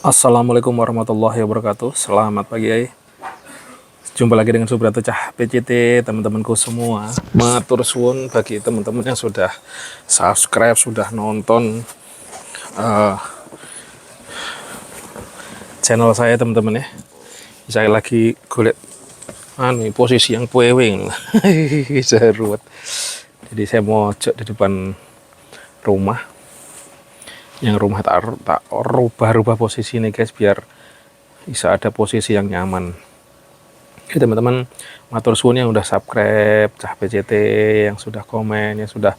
Assalamualaikum warahmatullahi wabarakatuh. Selamat pagi, ay. Jumpa lagi dengan Subrata Cah PCT, teman-temanku semua. Matur suwun bagi teman-teman yang sudah subscribe, sudah nonton uh, channel saya, teman-teman ya. Saya lagi golek posisi yang puewing. Seruat. Jadi saya mau cek di depan rumah. Yang rumah tak rubah-rubah posisi nih guys, biar bisa ada posisi yang nyaman. Oke teman-teman, matur suwun yang udah subscribe Cah PCT, yang sudah komen, yang sudah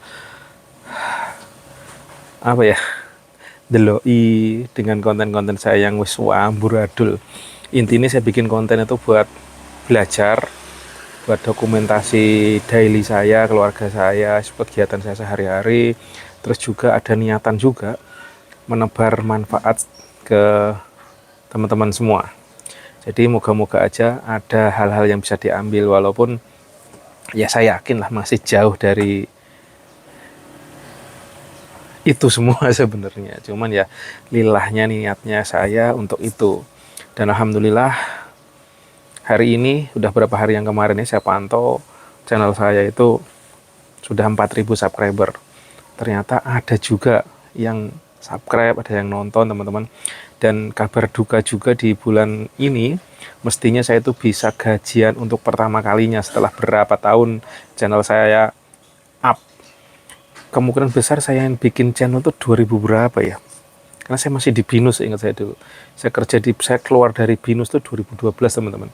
deloi dengan konten-konten saya yang wis amburadul. Intinya saya bikin konten itu buat belajar, buat dokumentasi daily saya, keluarga saya, kegiatan saya sehari-hari. Terus juga ada niatan juga menebar manfaat ke teman-teman semua. Jadi moga-moga aja ada hal-hal yang bisa diambil, walaupun ya saya yakin lah masih jauh dari itu semua sebenarnya. Cuman ya lilahnya niatnya saya untuk itu. Dan alhamdulillah hari ini udah berapa hari yang kemarin ya saya pantau channel saya itu sudah 4.000 subscriber. Ternyata ada juga yang subscribe, ada yang nonton teman-teman. Dan kabar duka juga di bulan ini, mestinya saya itu bisa gajian untuk pertama kalinya setelah berapa tahun channel saya up. Kemungkinan besar saya yang bikin channel itu 2000 berapa ya, karena saya masih di BINUS, ingat saya dulu. Saya keluar dari BINUS itu 2012 teman-teman.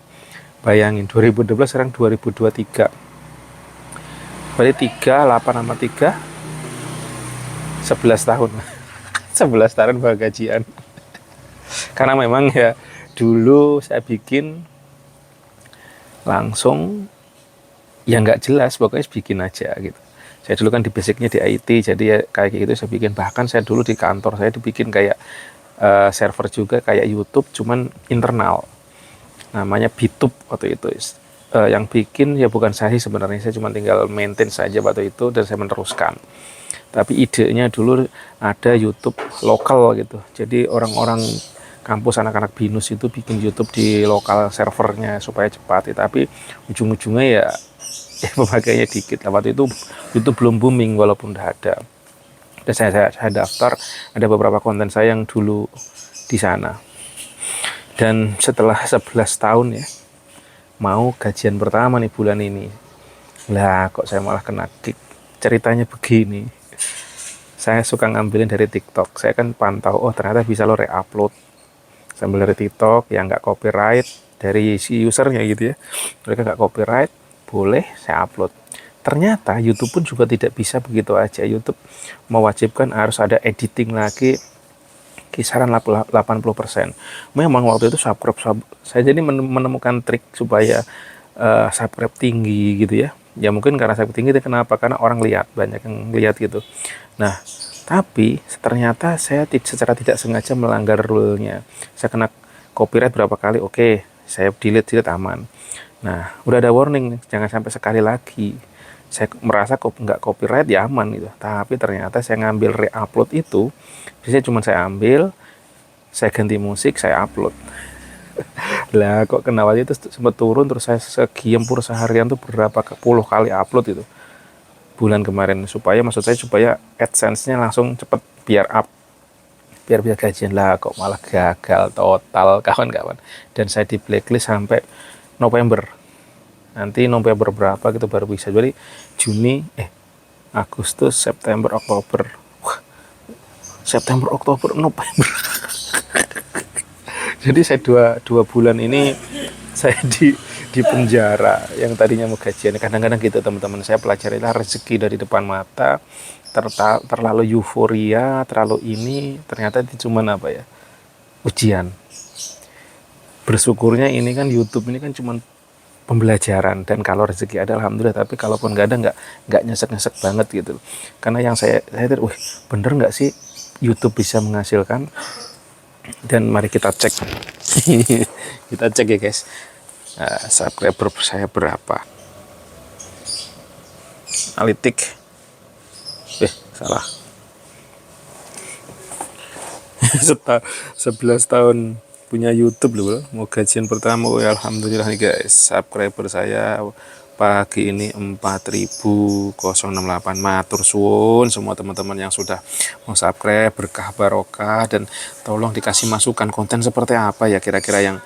Bayangin 2012 sekarang 2023. Berarti 3 8 sama 3 11 tahun. 11 tahun gajian. Karena memang ya dulu saya bikin langsung ya nggak jelas, pokoknya bikin aja gitu. Saya dulu kan di basicnya di IT, jadi ya kayak gitu saya bikin. Bahkan saya dulu di kantor saya dibikin kayak server juga kayak YouTube, cuman internal. Namanya Bitube waktu itu. Yang bikin ya bukan saya sebenarnya, saya cuma tinggal maintain saja waktu itu dan saya meneruskan. Tapi idenya dulu ada YouTube lokal gitu. Jadi orang-orang kampus anak-anak BINUS itu bikin YouTube di lokal servernya supaya cepat. Tapi ujung-ujungnya ya pemakainya dikit. Waktu itu YouTube belum booming walaupun udah ada. Dan saya daftar, ada beberapa konten saya yang dulu di sana. Dan setelah 11 tahun ya, mau gajian pertama nih bulan ini. Lah kok saya malah kena kick. Ceritanya begini. Saya suka ngambilin dari TikTok. Saya kan pantau, oh ternyata bisa lo re-upload sambil dari TikTok yang nggak copyright dari si usernya gitu ya. Mereka nggak copyright, boleh saya upload. Ternyata YouTube pun juga tidak bisa begitu aja. YouTube mewajibkan harus ada editing lagi kisaran 80%. Memang waktu itu saya jadi menemukan trik supaya subscribe tinggi gitu ya. Ya mungkin karena subscribe tinggi itu kenapa? Karena orang lihat, banyak yang lihat gitu. Nah, tapi ternyata saya secara tidak sengaja melanggar rule-nya. Saya kena copyright berapa kali, oke, saya delete aman. Nah, udah ada warning, jangan sampai sekali lagi. Saya merasa kok nggak copyright ya aman gitu. Tapi ternyata saya ngambil re-upload itu, biasanya cuma saya ambil, saya ganti musik, saya upload. Lah kok kena waktu itu sempat turun, terus saya segiempur seharian tuh berapa puluh kali upload itu bulan kemarin, supaya AdSense-nya langsung cepet biar biar gajian. Lah kok malah gagal total kawan-kawan, dan saya di blacklist sampai November. Nanti November berapa gitu baru bisa. Jadi Juni Agustus, September, Oktober. Wah, September, Oktober, November. Jadi saya dua bulan ini saya di penjara, yang tadinya mau gajian. Kadang-kadang gitu teman-teman, saya pelajarilah rezeki dari depan mata. Terlalu euforia, terlalu ini, ternyata itu cuma ujian. Bersyukurnya ini kan YouTube ini kan cuma pembelajaran, dan kalau rezeki ada alhamdulillah, tapi kalaupun nggak ada, nggak nyesek banget gitu. Karena yang saya wih, bener nggak sih YouTube bisa menghasilkan? Dan mari kita cek. Kita cek ya guys, subscriber saya berapa. Analitik salah. Seta- 11 tahun punya YouTube loh, mau gajian pertama. Oh, ya alhamdulillah nih guys, subscriber saya pagi ini 4068. Matur suwun semua teman-teman yang sudah mau subscribe, berkah barokah, dan tolong dikasih masukan konten seperti apa ya kira-kira yang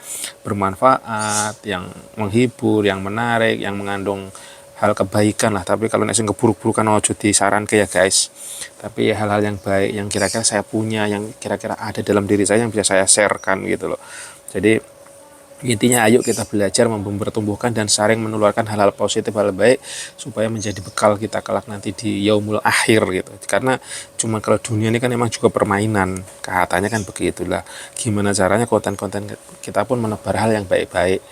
bermanfaat, yang menghibur, yang menarik, yang mengandung hal kebaikan lah. Tapi kalau nasi keburuk-burukan ojo disaran ke ya guys, tapi ya hal-hal yang baik yang kira-kira saya punya, yang kira-kira ada dalam diri saya yang bisa saya sharekan gitu loh. Jadi intinya ayo kita belajar mempertumbuhkan dan saling menularkan hal-hal positif, hal baik, supaya menjadi bekal kita kelak nanti di yaumul akhir gitu. Karena cuma kalau dunia ini kan emang juga permainan, katanya kan begitulah. Gimana caranya konten-konten kita pun menebar hal yang baik-baik.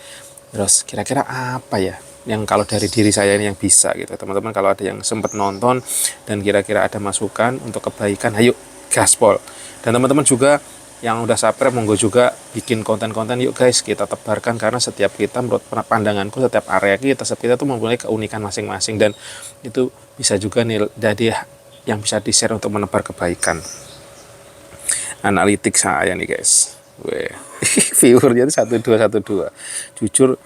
Terus kira-kira apa ya yang kalau dari diri saya ini yang bisa gitu. Teman-teman kalau ada yang sempat nonton dan kira-kira ada masukan untuk kebaikan, ayo gaspol. Dan teman-teman juga yang udah subscribe, monggo juga bikin konten-konten yuk guys, kita tebarkan. Karena setiap kita, menurut pandanganku, setiap area kita, setiap kita tuh mempunyai keunikan masing-masing, dan itu bisa juga nih jadi yang bisa di share untuk menebar kebaikan. Analitik saya nih guys, viewernya itu 1212. Jujur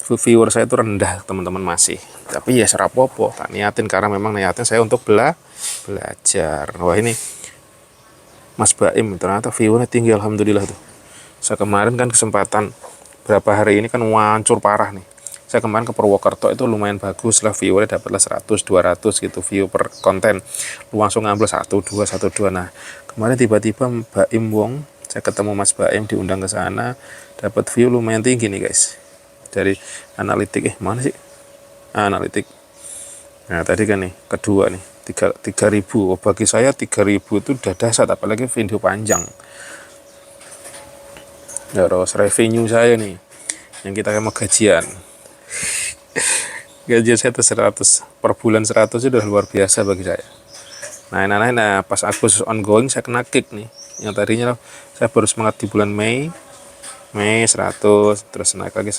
viewer saya itu rendah teman-teman masih, tapi ya serapopo tak niatin, karena memang niatnya saya untuk belajar. Wah ini Mas Baim ternyata viewernya tinggi, alhamdulillah tuh. Saya kemarin kan kesempatan berapa hari ini kan wancur parah nih. Saya kemarin ke Purwokerto itu lumayan bagus lah, viewernya dapatlah 100 200 gitu view per konten. Lu langsung ngambil 1 2 1 2. Nah kemarin tiba-tiba Mbak Im Wong, saya ketemu Mas Baim, diundang ke sana, dapat view lumayan tinggi nih guys. Dari analitik, mana sih analitik. Nah tadi kan nih kedua nih 3000. Oh, bagi saya 3000 itu udah dasar, apalagi video panjang. Terus revenue saya nih yang kita mau gajian saya tuh 100 per bulan, 100 itu udah luar biasa bagi saya. Nah pas Agustus ongoing saya kena kick nih, yang tadinya saya baru semangat di bulan Mei 100, terus naik lagi,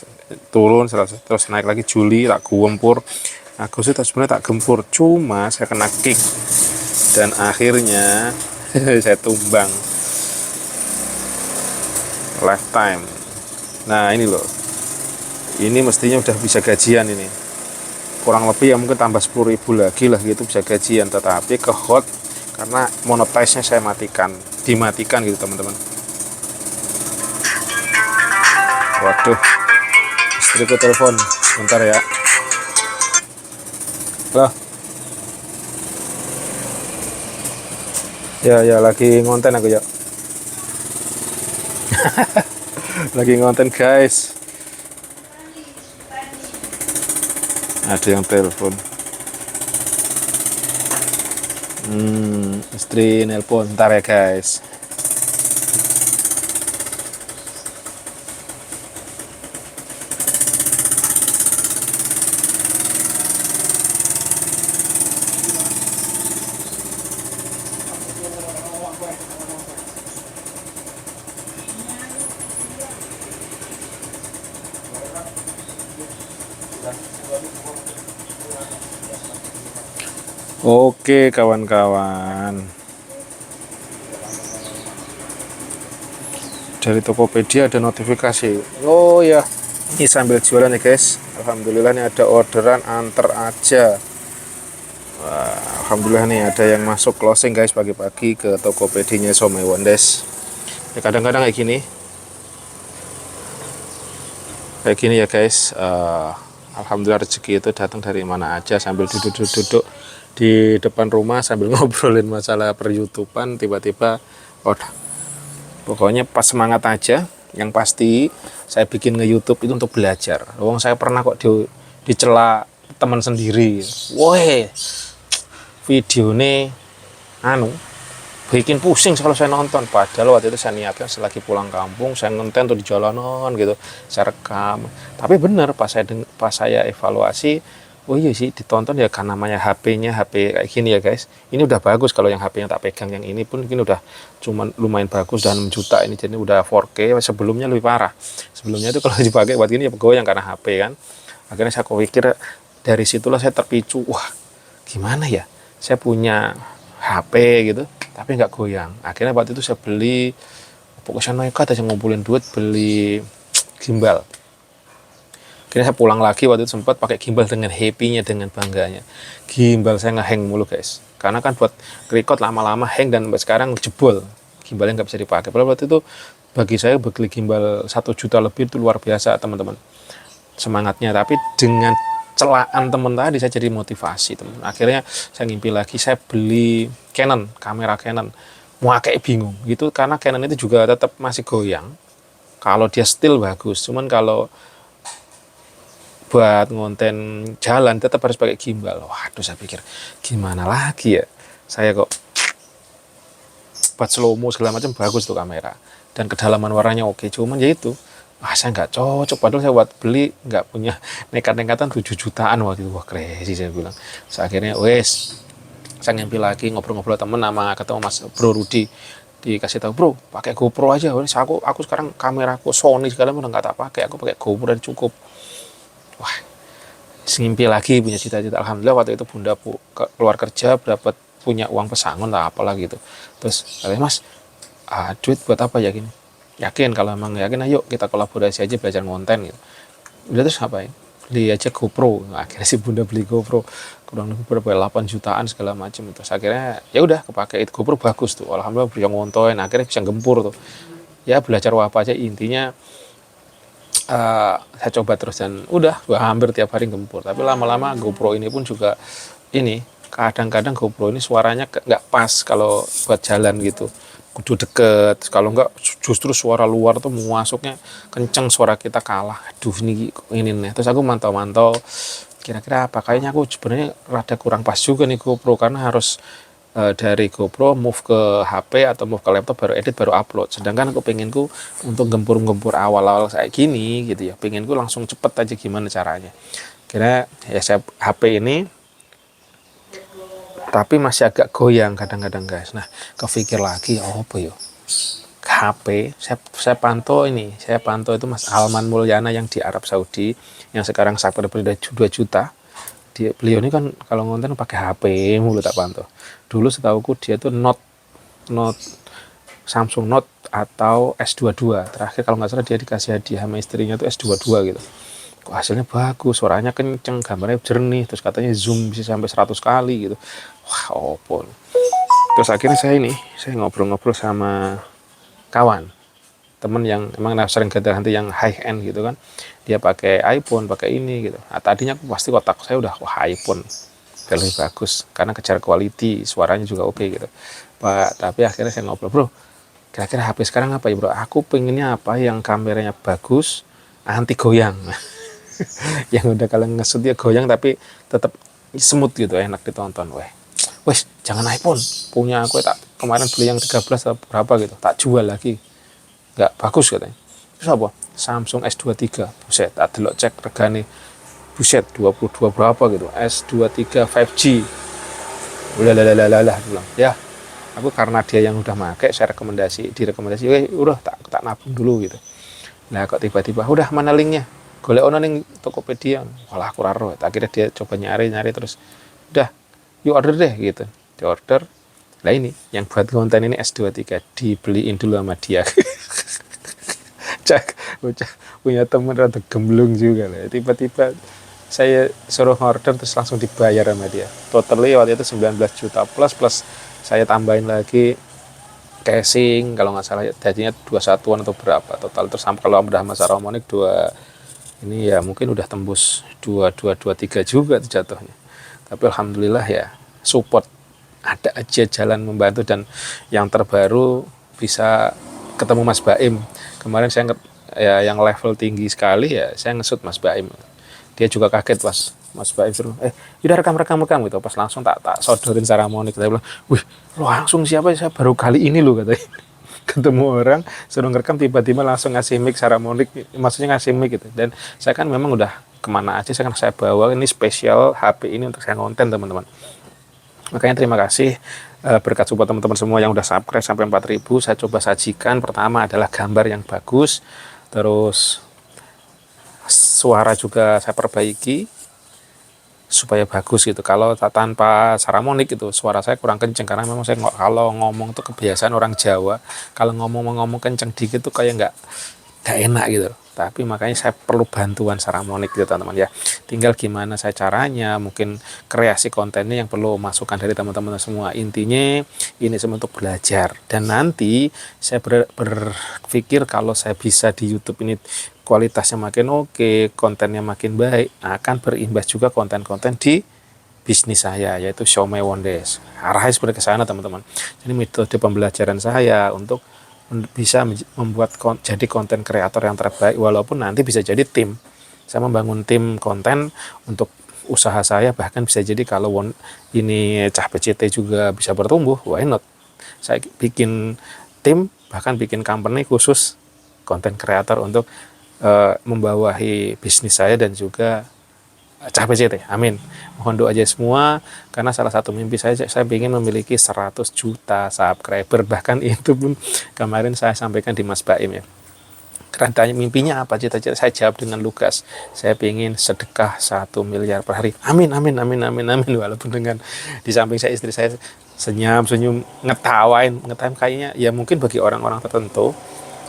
turun 100, terus naik lagi Juli tak gempur. Agustus itu sebenarnya tak gempur, cuma saya kena kick dan akhirnya saya tumbang lifetime. Nah ini loh, ini mestinya udah bisa gajian ini, kurang lebih ya mungkin tambah 10.000 lagi lah gitu bisa gajian, tetapi ke hot karena monetize-nya saya dimatikan gitu teman-teman. Waduh, istriku telepon, bentar ya. Lah, ya lagi ngonten aku ya. Lagi ngonten guys. Ada yang telepon. Istri nelpon, ntar ya guys. Oke kawan-kawan, dari Tokopedia ada notifikasi. Oh ya, ini sambil jualan ya guys. Alhamdulillah nih ada orderan antar aja. Wah, alhamdulillah nih ada yang masuk closing guys pagi-pagi ke Tokopedia Somai Wondes. Ya kadang-kadang kayak gini ya guys. Alhamdulillah rezeki itu datang dari mana aja, sambil duduk di depan rumah sambil ngobrolin masalah per-YouTubean, tiba-tiba pokoknya pas semangat aja. Yang pasti saya bikin nge-YouTube itu untuk belajar. Wong saya pernah kok dicela teman sendiri. Woi, video ini bikin pusing kalau saya nonton, padahal waktu itu saya niatkan selagi pulang kampung saya ngonten tuh di jalanan gitu, saya rekam. Tapi benar pas saya evaluasi, oh iya sih ditonton ya, karena namanya HP kayak gini ya guys. Ini udah bagus, kalau yang HP yang tak pegang yang ini pun mungkin udah cuman lumayan bagus, dan 6 juta ini, jadi udah 4K. Sebelumnya lebih parah, sebelumnya itu kalau dipakai buat gini ya goyang karena HP kan. Akhirnya saya pikir, dari situlah saya terpicu, wah gimana ya, saya punya HP gitu tapi nggak goyang. Akhirnya waktu itu saya beli, pokoknya nekat aja ngumpulin duit beli gimbal. Akhirnya saya pulang lagi waktu itu sempat pakai gimbal dengan happy-nya, dengan bangganya. Gimbal saya nge-hang mulu guys, karena kan buat record lama-lama hang dan sampai sekarang jebol, gimbalnya nggak bisa dipakai. Padahal waktu itu bagi saya beli gimbal 1 juta lebih itu luar biasa teman-teman semangatnya. Tapi dengan celaan teman tadi saya jadi motivasi teman. Akhirnya saya ngimpi lagi, saya beli Canon, kamera Canon. Mau kayak bingung gitu karena Canon itu juga tetap masih goyang. Kalau dia still bagus, cuman kalau buat ngonten jalan tetap harus pakai gimbal. Waduh, saya pikir gimana lagi ya, saya kok buat slow mo segala macam bagus tuh kamera dan kedalaman warnanya oke, cuman ya itu saya nggak cocok. Padahal saya buat beli nggak punya nekat-nekatan 7 jutaan waktu itu. Wah crazy saya bilang. Akhirnya wes saya ngambil lagi, ngobrol-ngobrol temen, sama ketemu Mas Bro Rudi, dikasih tahu, bro pakai GoPro aja. Wes aku sekarang kameraku Sony segala udah nggak tak pakai, aku pakai GoPro dan cukup. Wah, ngimpi lagi, punya cita-cita. Alhamdulillah waktu itu bunda keluar kerja, dapat punya uang pesangon lah apalah gitu. Terus mas, duit buat apa ya gini? Yakin, kalau emang yakin ayo kita kolaborasi aja belajar konten gitu. Udah, terus ngapain? Beli aja GoPro. Nah, akhirnya si bunda beli GoPro kurang lebih berapa 8 jutaan segala macam. Terus akhirnya ya udah kepake, itu GoPro bagus tuh. Alhamdulillah bisa ngontoin, akhirnya bisa gempur tuh. Ya belajar apa aja intinya. Saya coba terus dan udah hampir tiap hari gempur. Tapi lama-lama GoPro ini pun juga ini kadang-kadang GoPro ini suaranya nggak pas kalau buat jalan gitu, kudu deket. Kalau nggak justru suara luar tuh masuknya kenceng, suara kita kalah. Aduh ini nih. Terus aku mantau-mantau kira-kira apa, kayaknya aku sebenarnya rada kurang pas juga nih GoPro, karena harus dari GoPro move ke HP atau move ke laptop baru edit baru upload. Sedangkan aku pengenku untuk gempur-gempur awal-awal kayak gini gitu ya, pengenku langsung cepet aja gimana caranya. Kira ya saya HP ini tapi masih agak goyang kadang-kadang guys. Nah kepikir lagi, apa yo HP saya pantau itu Mas Alman Mulyana yang di Arab Saudi, yang sekarang subscriber udah 2 juta. Beliau ini kan kalau ngonten pakai HP mulu tak pantau. Dulu setauku dia tuh Note Samsung Note atau S22. Terakhir kalau nggak salah dia dikasih hadiah sama istrinya tuh S22 gitu. Kok hasilnya bagus, suaranya kenceng, gambarnya jernih, terus katanya zoom bisa sampai 100 kali gitu. Wah, opon. Terus akhirnya saya ngobrol-ngobrol sama kawan, temen yang emang sering ganti yang high end gitu kan, dia pakai iPhone, pakai ini gitu. Nah, tadinya aku pasti kotak saya udah iPhone lebih bagus karena kejar quality, suaranya juga oke gitu Pak. Tapi akhirnya saya ngobrol, bro kira-kira HP sekarang apa ya bro, aku pengennya apa yang kameranya bagus, anti goyang. Yang udah kalian ngesut dia goyang tapi tetap smooth gitu, enak ditonton. Wes jangan iPhone, punya aku tak kemarin beli yang 13 atau berapa gitu, tak jual lagi, nggak bagus katanya. Terus apa? Samsung S23. Buset, tak delok cek regane. Buset, 22 berapa gitu. S23 5G. Ulah bilang. Ya, aku karena dia yang udah pakai, saya direkomendasi, udah tak nabung dulu gitu. Nah, kok tiba-tiba udah mana linknya? Golek ono ning Tokopedia. Walah aku raro. Tak kira dia coba nyari terus. Udah, yuk order deh gitu. Di order. Lah ini yang buat konten ini S23 dibeliin dulu sama dia. Punya temen rada gemblung juga lah. Tiba-tiba saya suruh order terus langsung dibayar sama dia. Totally waktu itu 19 juta plus saya tambahin lagi casing kalau nggak salah jadinya 21-an atau berapa total. Terus kalau udah sama Saramonic 2 ini ya mungkin udah tembus 2223 juga tuh jatuhnya. Tapi alhamdulillah ya support, ada aja jalan membantu. Dan yang terbaru bisa ketemu Mas Baim. Kemarin saya yang level tinggi sekali ya, saya ngesut Mas Baim. Dia juga kaget pas Mas Baim suruh, udah rekam gitu. Pas langsung tak sodorin Saramonic. Saya bilang, wih, lo langsung siapa? Saya baru kali ini lo katanya. Ketemu orang suruh ngerekam tiba-tiba langsung ngasih mic Saramonic, maksudnya ngasih mic gitu. Dan saya kan memang udah kemana aja saya bawa ini spesial HP ini untuk saya konten teman-teman. Makanya terima kasih berkat support teman-teman semua yang udah subscribe sampai 4.000. Saya coba sajikan, pertama adalah gambar yang bagus, terus suara juga saya perbaiki, supaya bagus gitu. Kalau tanpa harmonik itu suara saya kurang kenceng, karena memang saya kalau ngomong tuh kebiasaan orang Jawa, kalau ngomong kenceng dikit tuh kayak nggak enak gitu. Tapi makanya saya perlu bantuan harmonik gitu teman-teman ya. Tinggal gimana saya caranya, mungkin kreasi kontennya yang perlu masukan dari teman-teman semua. Intinya ini semua untuk belajar, dan nanti saya berpikir kalau saya bisa di YouTube ini kualitasnya makin oke, kontennya makin baik, akan berimbas juga konten-konten di bisnis saya, yaitu Show My Wonders. Arahnya seperti ke sana teman-teman. Jadi metode pembelajaran saya untuk bisa membuat jadi konten kreator yang terbaik, walaupun nanti bisa jadi tim. Saya membangun tim konten untuk usaha saya, bahkan bisa jadi kalau ini Cah PCT juga bisa bertumbuh, why not? Saya bikin tim, bahkan bikin company khusus konten kreator untuk membawahi bisnis saya dan juga Cah PCT. Amin. Mohon doa aja semua, karena salah satu mimpi saya ingin memiliki 100 juta subscriber. Bahkan itu pun kemarin saya sampaikan di Mas Baim ya. Karena tanya mimpinya apa, cita-cita, saya jawab dengan lugas. Saya ingin sedekah 1 miliar per hari. Amin, amin, amin, amin, amin. Walaupun dengan di samping saya, istri saya senyum, ngetawain kayaknya ya mungkin bagi orang-orang tertentu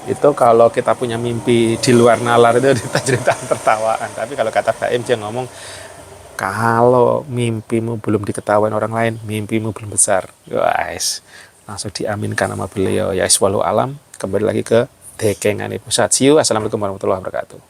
itu kalau kita punya mimpi di luar nalar itu cerita tertawaan. Tapi kalau kata Baim, dia ngomong, kalau mimpimu belum diketahui orang lain, mimpimu belum besar. Guys, langsung diaminkan sama beliau. Ya, walau alam, kembali lagi ke Dekengan Pusat. See you. Assalamualaikum warahmatullahi wabarakatuh.